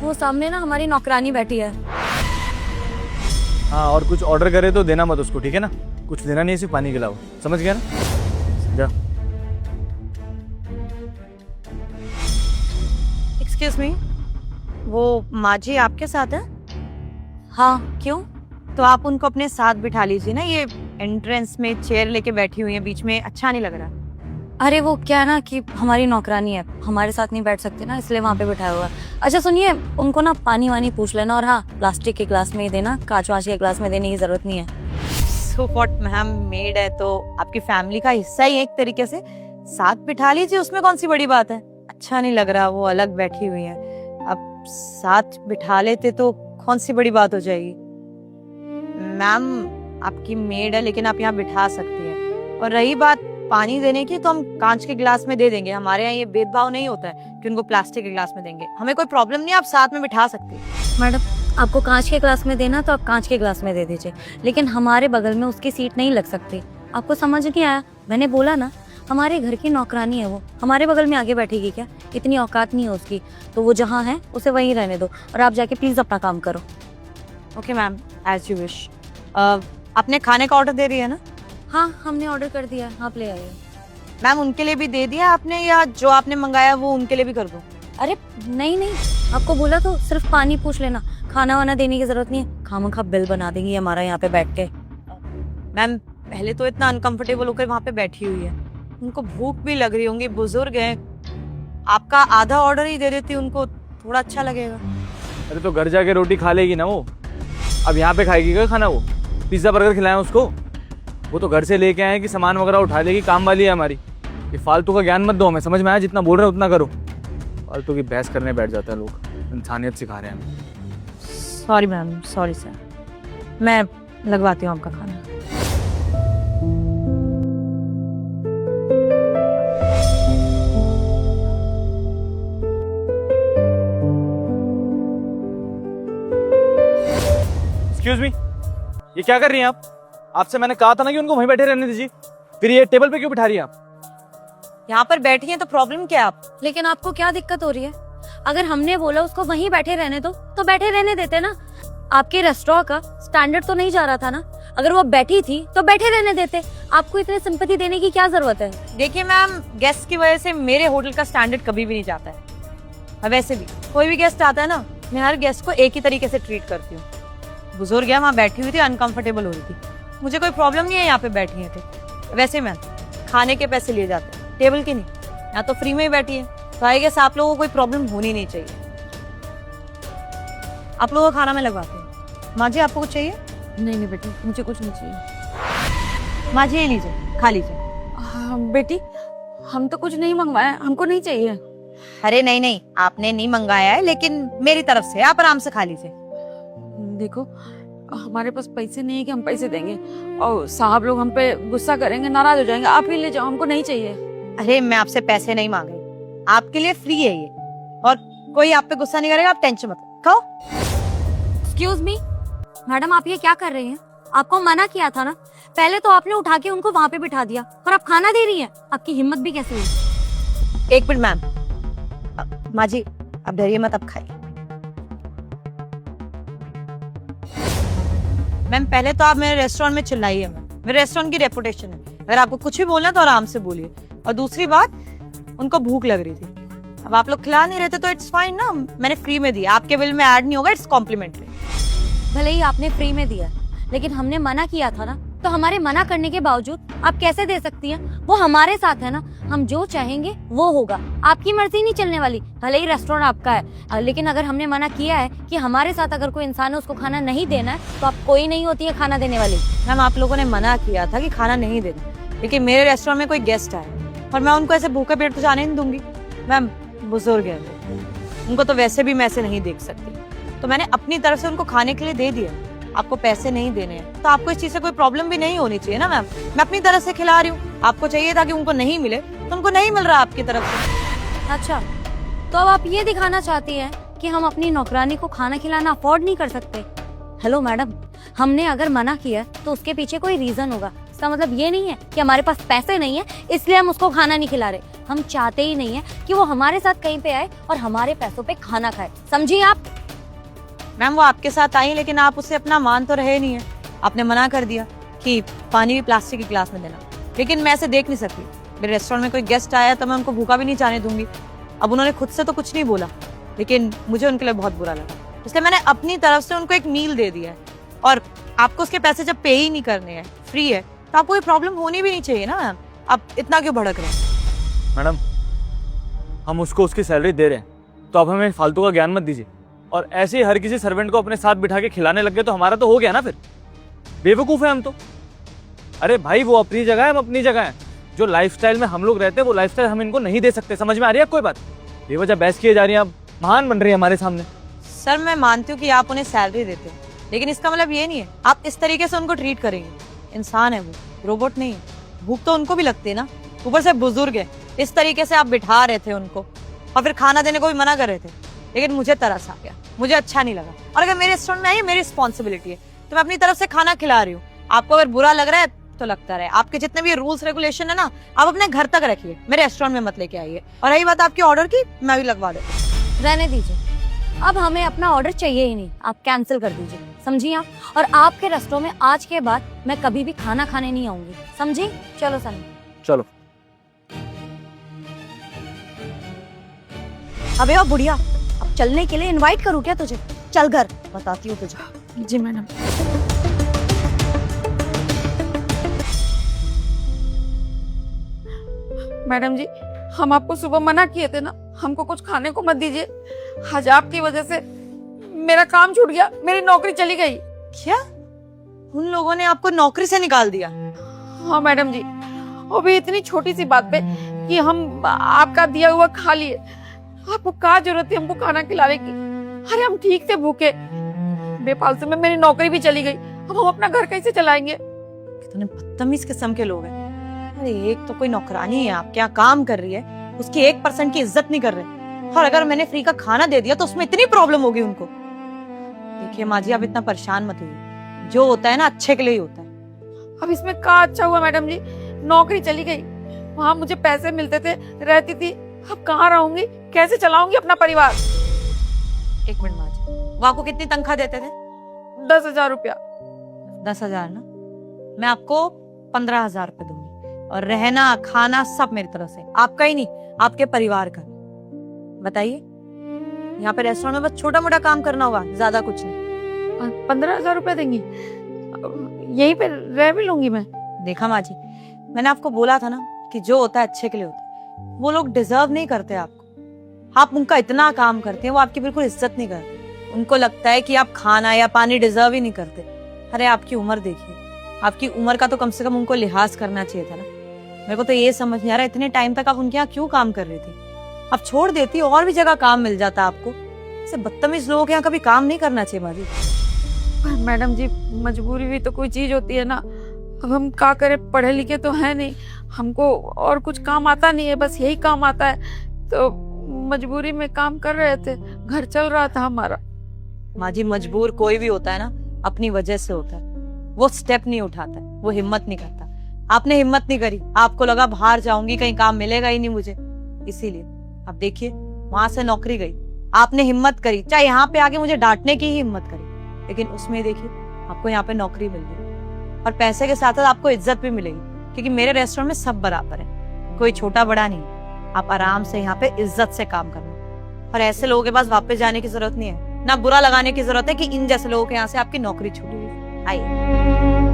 वो सामने ना हमारी नौकरानी बैठी है। हाँ, और कुछ ऑर्डर करे तो देना मत उसको, ठीक है ना? कुछ देना नहीं है, सिर्फ पानी खिलाओ, समझ गया ना? जा। एक्सक्यूज मी, वो माँ जी आपके साथ है? हाँ, क्यों? तो आप उनको अपने साथ बिठा लीजिए ना, ये एंट्रेंस में चेयर लेके बैठी हुई है बीच में, अच्छा नहीं लग रहा। अरे वो क्या है ना कि हमारी नौकरानी है, हमारे साथ नहीं बैठ सकते ना, इसलिए वहाँ पे बिठाया हुआ है। अच्छा सुनिए, उनको ना पानी वानी पूछ लेना, और हाँ प्लास्टिक के ग्लास में ही देना, कांच वाच के ग्लास में देने की जरूरत नहीं है। सो व्हाट मैम, मेड है तो आपकी फैमिली का हिस्सा ही है एक तरीके से, साथ बिठा लीजिए, उसमें कौन सी बड़ी बात है। अच्छा नहीं लग रहा, वो अलग बैठी हुई है, अब साथ बिठा लेते तो कौन सी बड़ी बात हो जाएगी। मैम आपकी मेड है लेकिन आप यहाँ बिठा सकती हैं, और रही बात पानी देने की तो हम कांच के गिलास में दे देंगे, हमारे यहाँ ये भेदभाव नहीं होता है कि उनको प्लास्टिक के गिलास में देंगे, हमें कोई प्रॉब्लम नहीं, आप साथ में बिठा सकती हैं। मैडम आपको कांच के ग्लास में देना तो आप कांच के ग्लास में दे दीजिए, लेकिन हमारे बगल में उसकी सीट नहीं लग सकती। आपको समझ नहीं आया? मैंने बोला ना, हमारे घर की नौकरानी है, वो हमारे बगल में आगे बैठेगी क्या? इतनी औकात नहीं है उसकी, तो वो जहाँ है उसे वहीं रहने दो, और आप जाके प्लीज अपना काम करो। Okay ma'am, as you wish. आपने खाने का ऑर्डर दे दिया है ना? हाँ, हमने ऑर्डर कर दिया, आप ले आइए। मैम उनके लिए भी दे दिया आपने, या जो आपने मंगाया वो उनके लिए भी कर दूं? अरे नहीं नहीं, आपको बोला तो सिर्फ पानी पूछ लेना, खाना वाना देने की जरूरत नहीं है, खामखा बिल बना देंगी हमारा यहाँ पे बैठ के। मैम पहले तो इतना अनकंफर्टेबल होकर वहाँ पे बैठी हुई है, उनको भूख भी लग रही होंगी, बुजुर्ग हैं, आपका आधा ऑर्डर ही दे देती उनको, थोड़ा अच्छा लगेगा। अरे तो घर जाके रोटी खा लेगी ना वो, अब यहाँ पे खाएगी क्या खाना? वो पिज्ज़ा बर्गर खिलाएं उसको? वो तो घर से लेके आए कि सामान वगैरह उठा लेगी, काम वाली है हमारी। ये फालतू का ज्ञान मत दो हमें, समझ में आया? जितना बोल रहे हो उतना करो। फालतू की बहस करने बैठ जाता है लोग, इंसानियत सिखा रहे हैं हमें। सॉरी मैम, सॉरी सर, मैं लगवाती हूँ आपका खाना। एक्सक्यूज मी, ये क्या कर रही हैं आप? आपसे मैंने कहा था ना कि उनको वहीं बैठे रहने दीजिए, फिर ये टेबल पे क्यों बिठा रही हैं आप? यहाँ पर बैठी हैं तो प्रॉब्लम क्या है आप? लेकिन आपको क्या दिक्कत हो रही है? अगर हमने बोला उसको वहीं बैठे रहने दो तो बैठे रहने देते ना। आपके रेस्टोरेंट का स्टैंडर्ड तो नहीं जा रहा था ना, अगर वो बैठी थी तो बैठे रहने देते। आपको इतने सिंपैथी देने की क्या जरूरत है? देखिए मैम, गेस्ट की वजह से मेरे होटल का स्टैंडर्ड कभी भी नहीं जाता है, और वैसे भी कोई भी गेस्ट आता है ना, मैं हर गेस्ट को एक ही तरीके से ट्रीट करती हूँ। बुजुर्ग है, वहाँ बैठी हुई थी, अनकंफर्टेबल हो रही थी, मुझे कोई प्रॉब्लम नहीं है यहाँ पे बैठी है थे। वैसे मैम खाने के पैसे लिए जाते हैं, टेबल के नहीं, यहाँ तो फ्री में ही बैठी है, तो आई गेस आप लोगों को कोई प्रॉब्लम होनी नहीं चाहिए। आप लोगों का खाना मैं लगवाती हूँ। माँ जी आपको कुछ चाहिए? नहीं नहीं बेटी, मुझे कुछ नहीं चाहिए। माँ जी ये लीजिए, खा लीजिए। हाँ, बेटी हम तो कुछ नहीं मंगवाया, हमको नहीं चाहिए। अरे नहीं नहीं, आपने नहीं मंगाया है, लेकिन मेरी तरफ से आप आराम से खा लीजिए। देखो हमारे पास पैसे नहीं है कि हम पैसे देंगे, और साहब लोग हम पे गुस्सा करेंगे, नाराज हो जाएंगे। आप ही ले जाओ, हमको नहीं चाहिए। अरे मैं आपसे पैसे नहीं मांग रही, आपके लिए फ्री है ये, और कोई आप पे गुस्सा नहीं करेगा, आप टेंशन मत खाओ। एक्सक्यूज मी मैडम, आप ये क्या कर रही हैं? आपको मना किया था ना, पहले तो आपने उठा के उनको वहाँ पे बिठा दिया, और आप खाना दे रही हैं। आपकी हिम्मत भी कैसे हुई? एक मिनट मैम, माँ जी अब डरिए मत, अब खाइए। मैम पहले तो आप मेरे रेस्टोरेंट में चिल्लाइए मत, मेरे रेस्टोरेंट की रेपुटेशन है, अगर आपको कुछ भी बोलना तो आराम से बोलिए। और दूसरी बात, उनको भूख लग रही थी, अब आप लोग खिला नहीं रहे थे तो इट्स फाइन ना, मैंने फ्री में दिया, आपके बिल में ऐड नहीं होगा, इट्स कॉम्प्लीमेंट्री। भले ही आपने फ्री में दिया, लेकिन हमने मना किया था ना, तो हमारे मना करने के बावजूद आप कैसे दे सकती हैं? वो हमारे साथ है ना, हम जो चाहेंगे वो होगा, आपकी मर्जी नहीं चलने वाली। भले ही रेस्टोरेंट आपका है, लेकिन अगर हमने मना किया है कि हमारे साथ अगर कोई इंसान है उसको खाना नहीं देना है, तो आप कोई नहीं होती है खाना देने वाली। मैम आप लोगों ने मना किया था कि खाना नहीं देना, लेकिन मेरे रेस्टोरेंट में कोई गेस्ट आए और मैं उनको ऐसे भूखे पेट तो जाने नहीं दूंगी। मैम बुजुर्ग है वो, उनको तो वैसे भी मैं ऐसे नहीं देख सकती, तो मैंने अपनी तरफ से उनको खाने के लिए दे दिया। आपको पैसे नहीं देने हैं तो आपको इस चीज से कोई प्रॉब्लम भी नहीं होनी चाहिए ना मैम, मैं अपनी तरफ से खिला रही हूँ। आपको चाहिए था कि उनको नहीं मिले, तो उनको नहीं मिल रहा आपकी तरफ से। अच्छा, तो अब आप ये दिखाना चाहती हैं कि हम अपनी नौकरानी को खाना खिलाना अफोर्ड नहीं कर सकते? हेलो मैडम, हमने अगर मना किया तो उसके पीछे कोई रीजन होगा। इसका मतलब ये नहीं है कि हमारे पास पैसे नहीं है इसलिए हम उसको खाना नहीं खिला रहे। हम चाहते ही नहीं है कि वो हमारे साथ कहीं पे आए और हमारे पैसों पे खाना खाए, समझी आप? मैम वो आपके साथ आई लेकिन आप उसे अपना मान तो रहे नहीं है। आपने मना कर दिया कि पानी भी प्लास्टिक के गिलास में देना, लेकिन मैं ऐसे देख नहीं सकती। मेरे रेस्टोरेंट में कोई गेस्ट आया तो मैं उनको भूखा भी नहीं जाने दूंगी। अब उन्होंने खुद से तो कुछ नहीं बोला, लेकिन मुझे उनके लिए बहुत बुरा लगा, इसलिए मैंने अपनी तरफ से उनको एक मील दे दिया है। और आपको उसके पैसे जब पे ही नहीं करने हैं, फ्री है, तो आपको ये प्रॉब्लम होनी भी नहीं चाहिए ना मैम। आप इतना क्यों भड़क रहे हैं? मैडम, हम उसको उसकी सैलरी दे रहे हैं, तो अब हमें फालतू का ज्ञान मत दीजिए। और ऐसे ही हर किसी सर्वेंट को अपने साथ बिठा के खिलाने लग गए तो हमारा तो हो गया ना फिर। बेवकूफ़ है हम तो। अरे भाई, वो अपनी जगह है, हम अपनी जगह है। जो लाइफस्टाइल में हम लोग रहते हैं वो लाइफस्टाइल हम इनको नहीं दे सकते। समझ में आ रही है कोई बात? बेवजह बहस किए जा रही है, आप महान बन रही है हमारे सामने। सर मैं मानती हूँ कि आप उन्हें सैलरी देते हो, लेकिन इसका मतलब ये नहीं है आप इस तरीके से उनको ट्रीट करेंगे। इंसान है वो, रोबोट नहीं है। भूख तो उनको भी लगती है ना, ऊपर से बुजुर्ग है। इस तरीके से आप बिठा रहे थे उनको और फिर खाना देने को भी मना कर रहे थे, लेकिन मुझे तरस आ गया, मुझे अच्छा नहीं लगा। और अगर मेरे रेस्टोरेंट में आई, मेरी रिस्पॉन्सिबिलिटी है, तो मैं अपनी तरफ से खाना खिला रही हूँ। आपको अगर बुरा लग रहा है तो लगता रहे। आपके जितने भी रूल्स रेगुलेशन है ना, आप अपने घर तक रखिए, मेरे रेस्टोरेंट में मत लेके आइए। और रही बात आपके ऑर्डर की, मैं भी लगवा देती हूँ। रहने दीजिए, अब हमें अपना ऑर्डर चाहिए ही नहीं, आप कैंसिल कर दीजिए, समझी आप? और आपके रेस्टोरेंट में आज के बाद मैं कभी भी खाना खाने नहीं आऊंगी, समझी? चलो सनी। चलो। अबे ओ बुढ़िया, अब चलने के लिए इनवाइट करूँ क्या तुझे? चल घर, बताती हूँ तुझे। जी मैडम। मैडम जी, हम आपको सुबह मना किए थे ना, हमको कुछ खाने को मत दीजिए। आज आपकी वजह से मेरा काम छूट गया, मेरी नौकरी चली गई। क्या उन लोगों ने आपको नौकरी से निकाल दिया? हाँ मैडम जी, वो भी इतनी छोटी सी बात पे कि हम आपका दिया हुआ खा लिए। आपको क्या जरूरत थी हमको खाना खिलाने की? अरे हम ठीक से भूखे, बेफालतू में मेरी नौकरी भी चली गई। अब हम अपना घर कैसे चलाएंगे? कितने बदतमीज किस्म के लोग हैं। अरे एक तो कोई नौकरानी है आपके यहाँ काम कर रही है, उसकी 1% की इज्जत नहीं कर रहे, और अगर मैंने फ्री का खाना दे दिया तो उसमें इतनी प्रॉब्लम होगी उनको। देखिए माँ जी, आप इतना परेशान मत होइए, जो होता है ना अच्छे के लिए ही होता है। अब इसमें क्या अच्छा हुआ मैडम जी? नौकरी चली गई, वहाँ मुझे पैसे मिलते थे, रहती थी। अब कहाँ रहूंगी, कैसे चलाऊंगी अपना परिवार? एक मिनट माँ जी, वो आपको कितनी तनख्वाह देते थे? 10,000 रुपया। 10,000 ना, मैं आपको 15,000 रुपए दूंगी, और रहना खाना सब मेरी तरफ से, आपका ही नहीं आपके परिवार का। बताइए, यहाँ पे रेस्टोरेंट में बस छोटा मोटा काम करना होगा, ज्यादा कुछ नहीं। 15,000 रुपया देंगी? यहीं पे रह भी लूंगी मैं। देखा माँ जी, मैंने आपको बोला था ना कि जो होता है अच्छे के लिए होता है। वो लोग डिजर्व नहीं करते आपको, आप उनका इतना काम करते हैं, वो आपकी बिल्कुल इज्जत नहीं करते। उनको लगता है कि आप खाना या पानी डिजर्व ही नहीं करते। अरे आपकी उम्र देखिए, आपकी उम्र का तो कम से कम उनको लिहाज करना चाहिए था ना। मेरे को तो ये समझ नहीं आ रहा इतने टाइम तक आप उनके यहाँ क्यों काम कर रही थी? आप छोड़ देती और भी जगह काम मिल जाता आपको। ऐसे बदतमीज लोगों के यहाँ कभी काम नहीं करना चाहिए बाजी। पर मैडम जी, मजबूरी भी तो कोई चीज होती है ना। अब हम क्या करें, पढ़े लिखे तो है नहीं, हमको और कुछ काम आता नहीं है, बस यही काम आता है। तो मजबूरी में काम कर रहे थे, घर चल रहा था हमारा। माँ जी, मजबूर कोई भी होता है ना, अपनी वजह से होता है। वो स्टेप नहीं उठाता है, वो हिम्मत नहीं करता। आपने हिम्मत नहीं करी, आपको लगा बाहर जाऊंगी कहीं काम मिलेगा ही नहीं मुझे, इसीलिए। अब देखिए, वहां से नौकरी गई, आपने हिम्मत करी, चाहे यहाँ पे आके मुझे डांटने की ही हिम्मत करी, लेकिन उसमें देखिए आपको यहाँ पे नौकरी मिल गई, और पैसे के साथ साथ आपको इज्जत भी मिलेगी, क्योंकि मेरे रेस्टोरेंट में सब बराबर है, कोई छोटा बड़ा नहीं। आप आराम से यहाँ पे इज्जत से काम करना, और ऐसे लोगों के पास वापस जाने की जरूरत नहीं है, ना बुरा लगाने की जरूरत है कि इन जैसे लोगों के यहाँ से आपकी नौकरी छूटी। आइए।